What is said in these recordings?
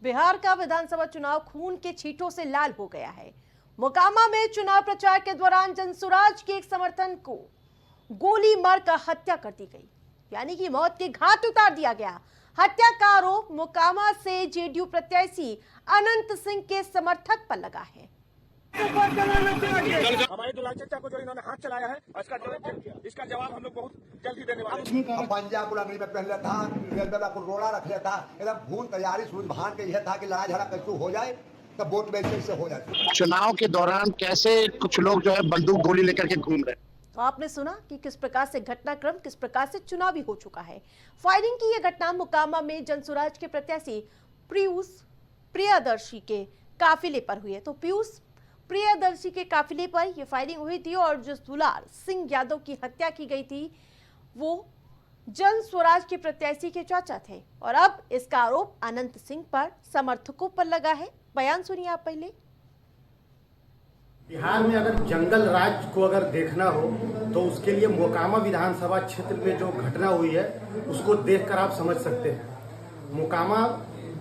बिहार का विधानसभा चुनाव खून के छींटों से लाल हो गया है। मोकामा में चुनाव प्रचार के दौरान जनसुराज के एक समर्थक को गोली मारकर हत्या कर दी गई, यानी कि मौत के घाट उतार दिया गया। हत्या का आरोप मोकामा से जेडीयू प्रत्याशी अनंत सिंह के समर्थक पर लगा है। हमारे दुलाल चचा को जो इन्होंने हाथ चलाया है, इसका जवाब हम लोग बहुत जल्दी देने वाले हैं। पंजाब बुलाने में पहले था, रेलवे को रोड़ा रख लिया था, एकदम भूल तैयारी सूझ भान के यह था कि लड़ाई झगड़ा कैसे हो जाए तब वोट बैंक से हो जाए। चुनाव के दौरान कैसे कुछ लोग जो है बंदूक गोली लेकर के घूम रहे। तो आपने सुना कि किस प्रकार से घटनाक्रम किस प्रकार से चुनावी हो चुका है। फायरिंग की यह घटना मोकामा में जनसुराज के प्रत्याशी पीयूष प्रियदर्शी के काफिले पर हुई है। तो पीयूष प्रियदर्शी के काफिले पर यह फायरिंग हुई थी और जिस दुलार सिंह यादव की हत्या की गई थी वो जन स्वराज के प्रत्याशी के चाचा थे और अब इसका आरोप अनंत सिंह पर समर्थकों पर लगा है। बयान सुनिए आप पहले। बिहार में अगर जंगल राज को अगर देखना हो तो उसके लिए मोकामा विधानसभा क्षेत्र में जो घटना हुई है उसको देखकर आप समझ सकते हैं। मोकामा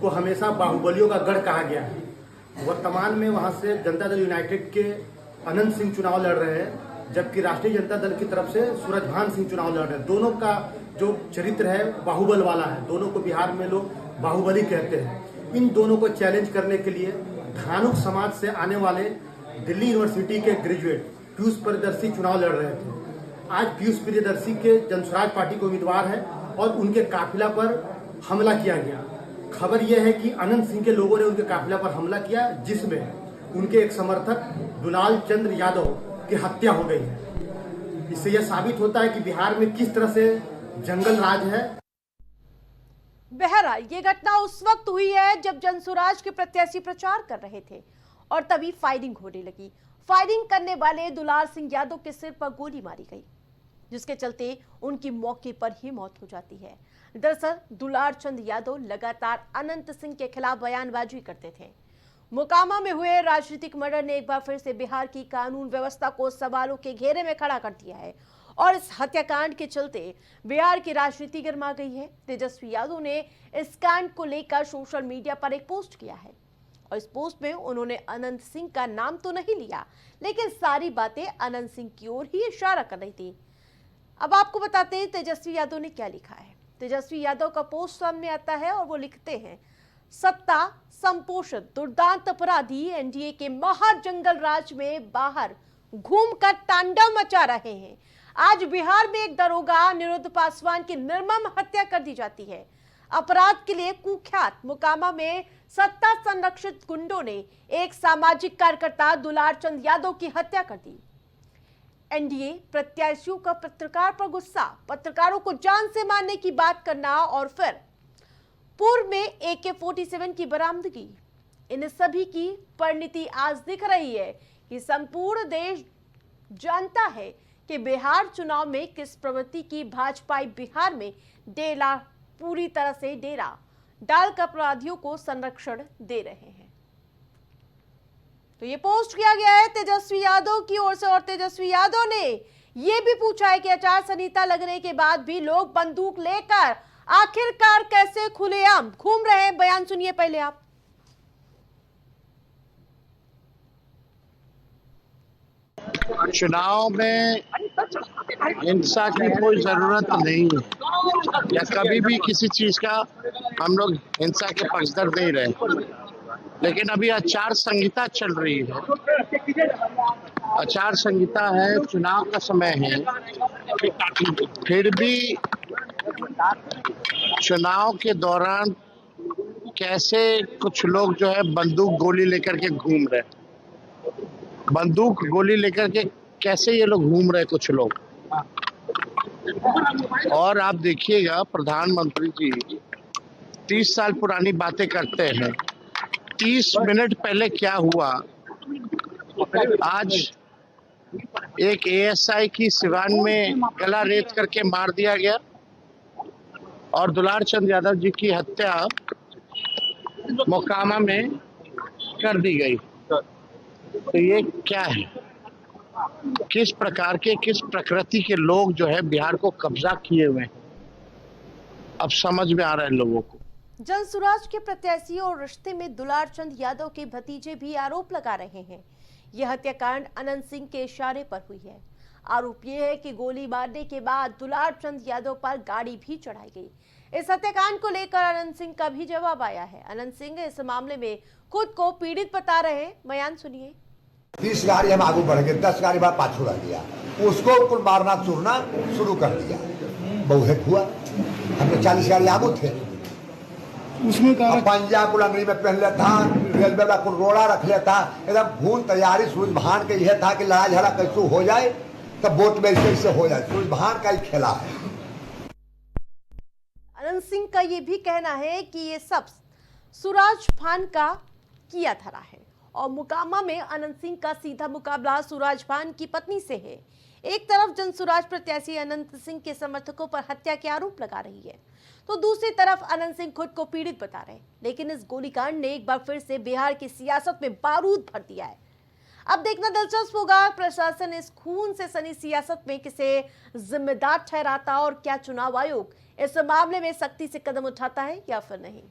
को हमेशा बाहुबलियों का गढ़ कहा गया है। वर्तमान में वहां से जनता दल यूनाइटेड के अनंत सिंह चुनाव लड़ रहे हैं, जबकि राष्ट्रीय जनता दल की तरफ से सूरजभान सिंह चुनाव लड़ रहे हैं। दोनों का जो चरित्र है बाहुबल वाला है, दोनों को बिहार में लोग बाहुबली कहते हैं। इन दोनों को चैलेंज करने के लिए धानुक समाज से आने वाले दिल्ली यूनिवर्सिटी के ग्रेजुएट पीयूष प्रियदर्शी चुनाव लड़ रहे थे। आज पीयूष प्रियदर्शी के जनसुराज पार्टी के उम्मीदवार है और उनके काफिला पर हमला किया गया। खबर यह है कि अनंत सिंह के लोगों ने उनके काफिला पर हमला किया, जिसमें उनके एक समर्थक दुलाल चंद्र यादव की हत्या हो गई है। इससे यह साबित होता है कि बिहार में किस तरह से जंगल राज है। बहरहाल ये घटना उस वक्त हुई है जब जनसुराज के प्रत्याशी प्रचार कर रहे थे और तभी फायरिंग होने लगी। फायरिंग करने वाले दुलार सिंह यादव के सिर पर गोली मारी गई, जिसके चलते उनकी मौके पर ही मौत हो जाती है। दरअसल दुलार चंद यादव लगातार अनंत सिंह के खिलाफ बयानबाजी करते थे। मोकामा में हुए राजनीतिक मर्डर ने एक बार फिर से बिहार की कानून व्यवस्था को सवालों के घेरे में खड़ा कर दिया है और इस हत्याकांड के चलते बिहार की राजनीति गर्मा गई है। तेजस्वी यादव ने इस कांड को लेकर सोशल मीडिया पर एक पोस्ट किया है और इस पोस्ट में उन्होंने अनंत सिंह का नाम तो नहीं लिया, लेकिन सारी बातें अनंत सिंह की ओर ही इशारा कर रही थी। अब आपको बताते हैं तेजस्वी यादव ने क्या लिखा है। तेजस्वी यादव का पोस्ट सामने आता है और वो लिखते हैं, सत्ता संपोषित दुर्दांत अपराधी एनडीए के महाजंगल राज में बाहर घूमकर तांडव मचा रहे हैं। आज बिहार में एक दरोगा अनिरुद्ध पासवान की निर्मम हत्या कर दी जाती है। अपराध के लिए कुख्यात मोकामा में सत्ता संरक्षित गुंडों ने एक सामाजिक कार्यकर्ता दुलार चंद यादव की हत्या कर दी। एनडीए प्रत्याशियों का पत्रकार पर गुस्सा, पत्रकारों को जान से मारने की बात करना और फिर पूर्व में AK-47 की बरामदगी, इन सभी की परिणति आज दिख रही है कि संपूर्ण देश जानता है कि बिहार चुनाव में किस प्रवृत्ति की भाजपाई बिहार में डेरा पूरी तरह से डेरा डालकर अपराधियों को संरक्षण दे रहे हैं। तो ये पोस्ट किया गया है तेजस्वी यादव की ओर से और तेजस्वी यादव ने ये भी पूछा है कि आचार संहिता लगने के बाद भी लोग बंदूक लेकर आखिरकार कैसे खुलेआम घूम रहे हैं। बयान सुनिए पहले आप। चुनाव में हिंसा की कोई जरूरत नहीं है या कभी भी किसी चीज का हम लोग हिंसा के पक्षधर नहीं रहे, लेकिन अभी आचार संहिता चल रही है। आचार संहिता है, चुनाव का समय है, फिर भी चुनाव के दौरान कैसे कुछ लोग जो है बंदूक गोली लेकर के घूम रहे। बंदूक गोली लेकर के कैसे ये लोग घूम रहे कुछ लोग। और आप देखिएगा प्रधानमंत्री जी 30 साल पुरानी बातें करते हैं। 30 मिनट पहले क्या हुआ, आज एक ASI की सिवान में गला रेत करके मार दिया गया और दुलार चंद यादव जी की हत्या मोकामा में कर दी गई। तो ये क्या है, किस प्रकार के किस प्रकृति के लोग जो है बिहार को कब्जा किए हुए हैं, अब समझ में आ रहा है लोगों को। जनसुराज के प्रत्याशी और रिश्ते में दुलार चंद यादव के भतीजे भी आरोप लगा रहे हैं। यह हत्याकांड अनंत सिंह के इशारे पर हुई है। आरोप यह है कि गोली मारने के बाद दुलार चंद यादव पर गाड़ी भी चढ़ाई गई। इस हत्याकांड को लेकर अनंत सिंह का भी जवाब आया है। अनंत सिंह इस मामले में खुद को पीड़ित बता रहे हैं। बयान सुनिए। 30 गाड़ी हम आगे बढ़ गए, 10 गाड़ी बाद पाछू रह गया, उसको कुल मारना चूरना शुरू कर दिया। बहुत हुआ, हमने 40 गाड़ी आगू थे, उसमें पंजा को लंगड़ी में पहन लेता था, रेलवे वाला को रोड़ा रख लेता, एकदम भून तैयारी सूझ भान के यह था कि लड़ाई झगड़ा कैसे हो जाए तब वोट में कैसे हो जाए, सूझ भान का ही खेला है। अनंत सिंह का ये भी कहना है कि ये सब सुराज खान का किया धरा है और मुकामा में अनंत सिंह का सीधा मुकाबला सुराज खान की पत्नी से है। एक तरफ जनसुराज प्रत्याशी अनंत सिंह के समर्थकों पर हत्या के आरोप लगा रही है, तो दूसरी तरफ अनंत सिंह खुद को पीड़ित बता रहे हैं। लेकिन इस गोलीकांड ने एक बार फिर से बिहार की सियासत में बारूद भर दिया है। अब देखना दिलचस्प होगा प्रशासन इस खून से सनी सियासत में किसे जिम्मेदार ठहराता और क्या चुनाव आयोग इस मामले में सख्ती से कदम उठाता है या फिर नहीं।